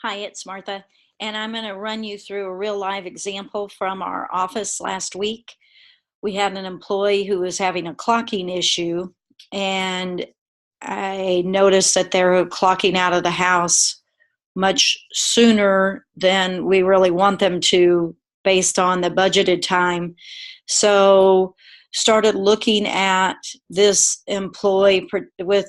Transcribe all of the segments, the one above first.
Hi, it's Martha, and I'm going to run you through a real live example from our office last week. We had an employee who was having a clocking issue, and I noticed that they were clocking out of the house much sooner than we really want them to based on the budgeted time. So started looking at this employee with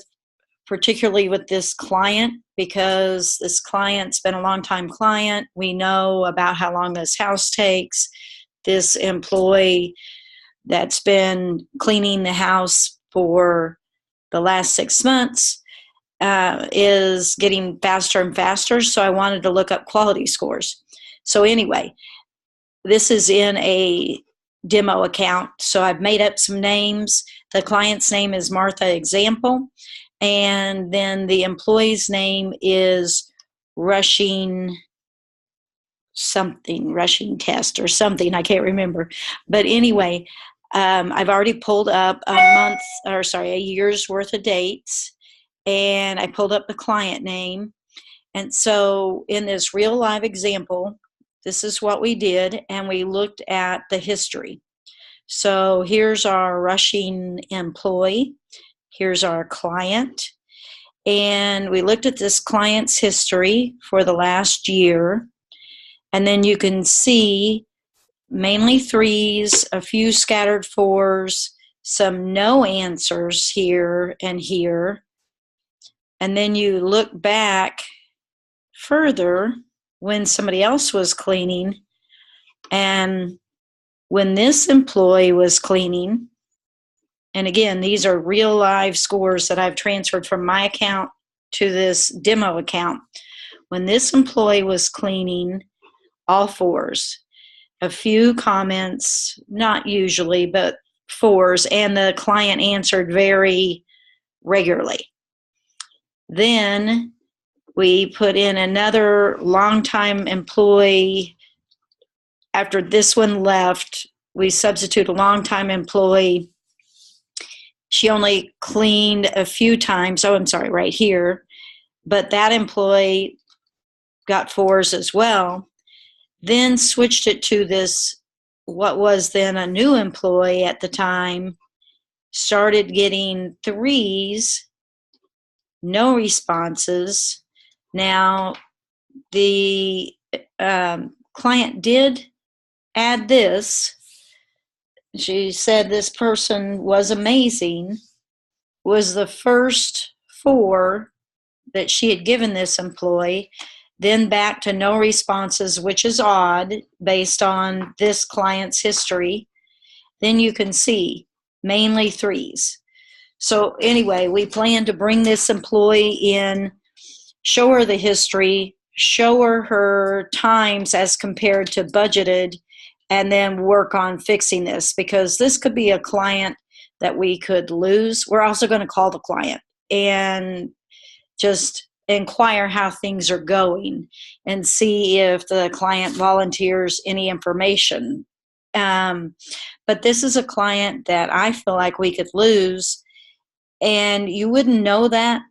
particularly with this client, because this client's been a long time client. We know about how long this house takes. This employee that's been cleaning the house for the last 6 months is getting faster and faster. So I wanted to look up quality scores. So anyway, this is in a demo account. So I've made up some names. The client's name is Martha Example. And then the employee's name is Rushing Test or something. I can't remember. But anyway, I've already pulled up a year's worth of dates, and I pulled up the client name. And so in this real live example, this is what we did, and we looked at the history. So here's our Rushing employee. Here's our client. And we looked at this client's history for the last year. And then you can see mainly threes, a few scattered fours, some no answers here and here. And then you look back further when somebody else was cleaning. And when this employee was cleaning, and again, these are real live scores that I've transferred from my account to this demo account. When this employee was cleaning, all fours, a few comments, not usually, but fours, and the client answered very regularly. Then we put in another longtime employee. After this one left, we substitute a longtime employee. She only cleaned a few times. Oh, I'm sorry, right here. But that employee got fours as well. Then switched it to this, what was then a new employee at the time, started getting threes, no responses. Now, the client did add this. She said this person was amazing, was the first four that she had given this employee, then back to no responses, which is odd based on this client's history. Then you can see mainly threes. So anyway, we plan to bring this employee in, show her the history, show her times as compared to budgeted, and then work on fixing this, because this could be a client that we could lose. We're also going to call the client and just inquire how things are going and see if the client volunteers any information. But this is a client that I feel like we could lose, and you wouldn't know that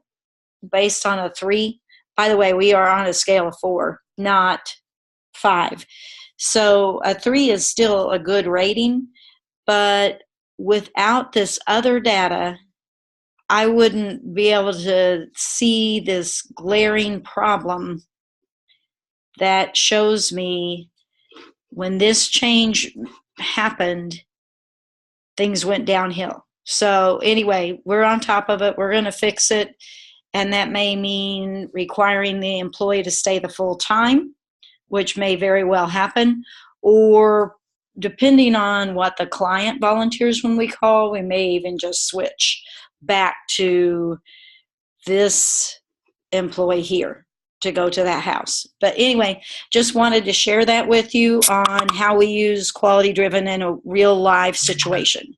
based on a 3. By the way, we are on a scale of 4, not 5. So a 3 is still a good rating, but without this other data, I wouldn't be able to see this glaring problem that shows me when this change happened, things went downhill. So anyway, we're on top of it. We're going to fix it. And that may mean requiring the employee to stay the full time, which may very well happen, or depending on what the client volunteers when we call, we may even just switch back to this employee here to go to that house. But anyway, just wanted to share that with you on how we use quality driven in a real live situation.